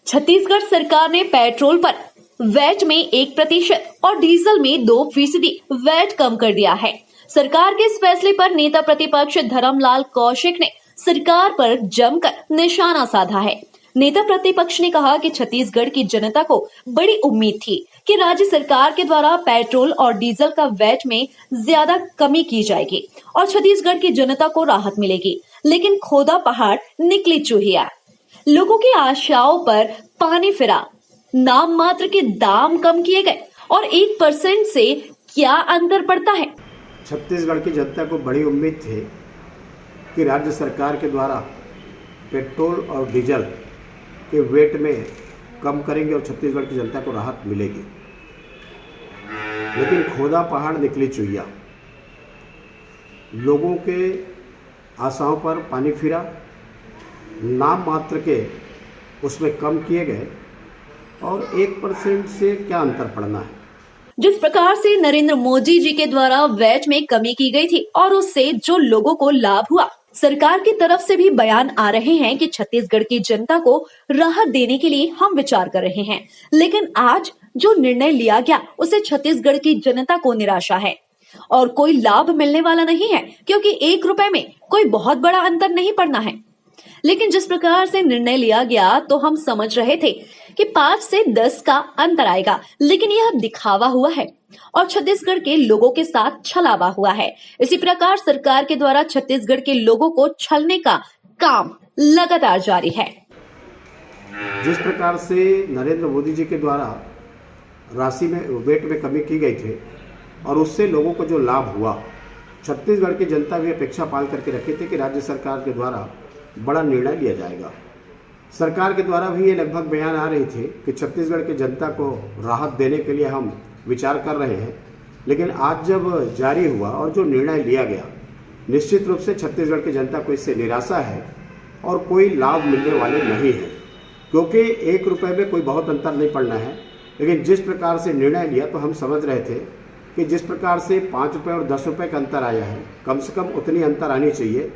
छत्तीसगढ़ सरकार ने पेट्रोल पर वैट में 1% और डीजल में 2% वैट कम कर दिया है। सरकार के इस फैसले पर नेता प्रतिपक्ष धर्मलाल कौशिक ने सरकार पर जमकर निशाना साधा है। नेता प्रतिपक्ष ने कहा कि छत्तीसगढ़ की जनता को बड़ी उम्मीद थी कि राज्य सरकार के द्वारा पेट्रोल और डीजल का वैट में ज्यादा कमी की जाएगी और छत्तीसगढ़ की जनता को राहत मिलेगी, लेकिन खोदा पहाड़ निकली चूहिया। लोगों की आशाओं पर पानी फिरा, नाम मात्र के दाम कम किए गए और 1% से क्या अंतर पड़ता है। छत्तीसगढ़ की जनता को बड़ी उम्मीद थी कि राज्य सरकार के द्वारा पेट्रोल और डीजल के वेट में कम करेंगे और छत्तीसगढ़ की जनता को राहत मिलेगी, लेकिन खोदा पहाड़ निकली चुहिया। लोगों के आशाओं पर पानी फिरा, नाम मात्र के उसमें कम किए गए और 1% से क्या अंतर पड़ना है। जिस प्रकार से नरेंद्र मोदी जी के द्वारा वैट में कमी की गई थी और उससे जो लोगों को लाभ हुआ, सरकार की तरफ से भी बयान आ रहे हैं कि छत्तीसगढ़ की जनता को राहत देने के लिए हम विचार कर रहे हैं, लेकिन आज जो निर्णय लिया गया उसे छत्तीसगढ़ की जनता को निराशा है और कोई लाभ मिलने वाला नहीं है, क्योंकि 1 रुपए में कोई बहुत बड़ा अंतर नहीं पड़ना है। लेकिन जिस प्रकार से निर्णय लिया गया तो हम समझ रहे थे कि 5 से 10 का अंतर आएगा, लेकिन यह दिखावा हुआ है और छत्तीसगढ़ के लोगों के साथ छलावा हुआ है। इसी प्रकार सरकार के द्वारा छत्तीसगढ़ के लोगों को छलने का काम लगातार जारी है। जिस प्रकार से नरेंद्र मोदी जी के द्वारा राशि में वेट में कमी की गई थी और उससे लोगों को जो लाभ हुआ, छत्तीसगढ़ की जनता भी अपेक्षा पाल करके रखी थी कि राज्य सरकार के द्वारा बड़ा निर्णय लिया जाएगा। सरकार के द्वारा भी ये लगभग बयान आ रही थी कि छत्तीसगढ़ की जनता को राहत देने के लिए हम विचार कर रहे हैं, लेकिन आज जब जारी हुआ और जो निर्णय लिया गया, निश्चित रूप से छत्तीसगढ़ की जनता को इससे निराशा है और कोई लाभ मिलने वाले नहीं है, क्योंकि 1 रुपए में कोई बहुत अंतर नहीं पड़ना है। लेकिन जिस प्रकार से निर्णय लिया तो हम समझ रहे थे कि जिस प्रकार से 5 रुपये और 10 रुपये का अंतर आया है, कम से कम उतनी अंतर आनी चाहिए,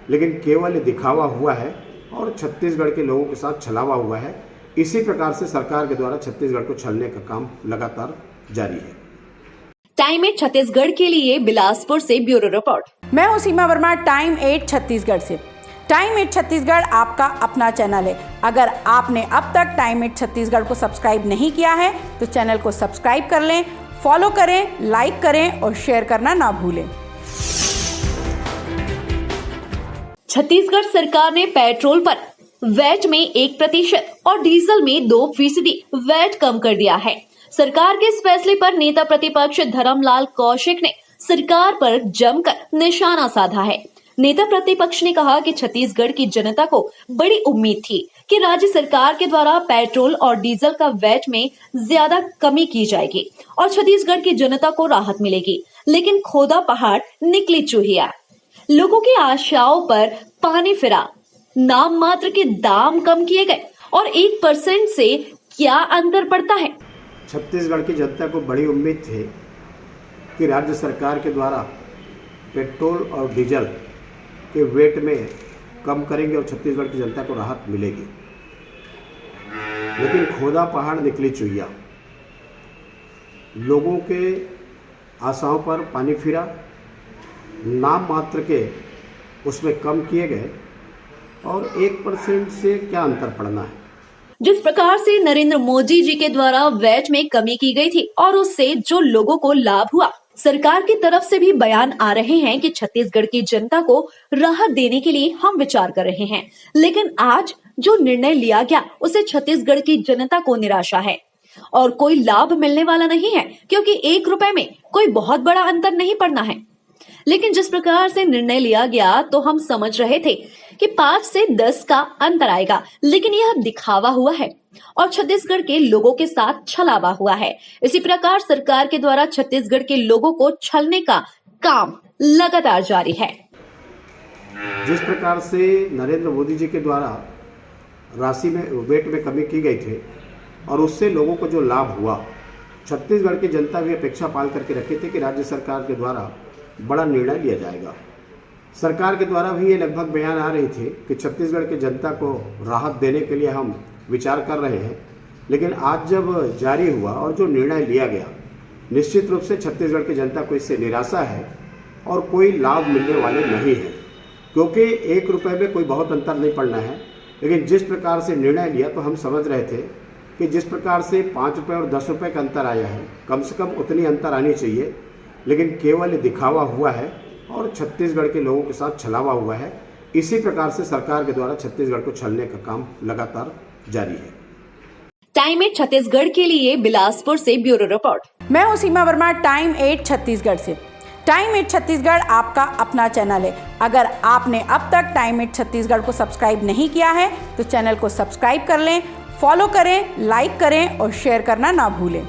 लेकिन केवल दिखावा हुआ है और छत्तीसगढ़ के लोगों के साथ छलावा हुआ है। इसी प्रकार से सरकार के द्वारा छत्तीसगढ़ को छलने का काम लगातार जारी है। टाइम 8 छत्तीसगढ़ के लिए बिलासपुर से ब्यूरो रिपोर्ट। मैं हूं सीमा वर्मा, टाइम 8 छत्तीसगढ़ से। टाइम 8 छत्तीसगढ़ आपका अपना चैनल है। अगर आपने अब तक टाइम 8 छत्तीसगढ़ को सब्सक्राइब नहीं किया है तो चैनल को सब्सक्राइब कर लें, फॉलो करें, लाइक करें और शेयर करना ना भूलें। छत्तीसगढ़ सरकार ने पेट्रोल पर वैट में 1% और डीजल में 2% वैट कम कर दिया है। सरकार के इस फैसले पर नेता प्रतिपक्ष धर्मलाल कौशिक ने सरकार पर जमकर निशाना साधा है। नेता प्रतिपक्ष ने कहा कि छत्तीसगढ़ की जनता को बड़ी उम्मीद थी कि राज्य सरकार के द्वारा पेट्रोल और डीजल का वैट में ज्यादा कमी की जाएगी और छत्तीसगढ़ की जनता को राहत मिलेगी, लेकिन खोदा पहाड़ निकली चूहिया। लोगों की आशाओं पर पानी फिरा, नाम मात्र के दाम कम किए गए और 1% से क्या अंतर पड़ता है। छत्तीसगढ़ की जनता को बड़ी उम्मीद थी कि राज्य सरकार के द्वारा पेट्रोल और डीजल के वेट में कम करेंगे और छत्तीसगढ़ की जनता को राहत मिलेगी, लेकिन खोदा पहाड़ निकली चुहिया। लोगों के आशाओं पर पानी फिरा, नाम मात्र के उसमें कम किए गए और 1% से क्या अंतर पड़ना है। जिस प्रकार से नरेंद्र मोदी जी के द्वारा वैट में कमी की गई थी और उससे जो लोगों को लाभ हुआ, सरकार की तरफ से भी बयान आ रहे हैं कि छत्तीसगढ़ की जनता को राहत देने के लिए हम विचार कर रहे हैं, लेकिन आज जो निर्णय लिया गया उसे छत्तीसगढ़ की जनता को निराशा है और कोई लाभ मिलने वाला नहीं है, क्योंकि 1 रुपए में कोई बहुत बड़ा अंतर नहीं पड़ना है। लेकिन जिस प्रकार से निर्णय लिया गया तो हम समझ रहे थे कि 5 से 10 का अंतर आएगा, लेकिन यह दिखावा हुआ है और छत्तीसगढ़ के लोगों के साथ छलावा हुआ है। इसी प्रकार सरकार के द्वारा छत्तीसगढ़ के लोगों को छलने का काम लगातार जारी है। जिस प्रकार से नरेंद्र मोदी जी के द्वारा राशि में वेट में कमी की गई थी और उससे लोगों को जो लाभ हुआ, छत्तीसगढ़ की जनता भी अपेक्षा पाल करके रखी थी कि राज्य सरकार के द्वारा बड़ा निर्णय लिया जाएगा। सरकार के द्वारा भी ये लगभग बयान आ रही थी कि छत्तीसगढ़ की जनता को राहत देने के लिए हम विचार कर रहे हैं, लेकिन आज जब जारी हुआ और जो निर्णय लिया गया, निश्चित रूप से छत्तीसगढ़ की जनता को इससे निराशा है और कोई लाभ मिलने वाले नहीं है, क्योंकि 1 रुपये में कोई बहुत अंतर नहीं पड़ना है। लेकिन जिस प्रकार से निर्णय लिया तो हम समझ रहे थे कि जिस प्रकार से 5 रुपये और 10 रुपये का अंतर आया है, कम से कम उतनी अंतर आनी चाहिए, लेकिन केवल दिखावा हुआ है और छत्तीसगढ़ के लोगों के साथ छलावा हुआ है। इसी प्रकार से सरकार के द्वारा छत्तीसगढ़ को छलने का काम लगातार जारी है। टाइम 8 छत्तीसगढ़ के लिए बिलासपुर से ब्यूरो रिपोर्ट। मैं हूं सीमा वर्मा, टाइम 8 छत्तीसगढ़ से। टाइम 8 छत्तीसगढ़ आपका अपना चैनल है। अगर आपने अब तक टाइम 8 छत्तीसगढ़ को सब्सक्राइब नहीं किया है तो चैनल को सब्सक्राइब कर लें, फॉलो करें, लाइक करें और शेयर करना ना भूलें।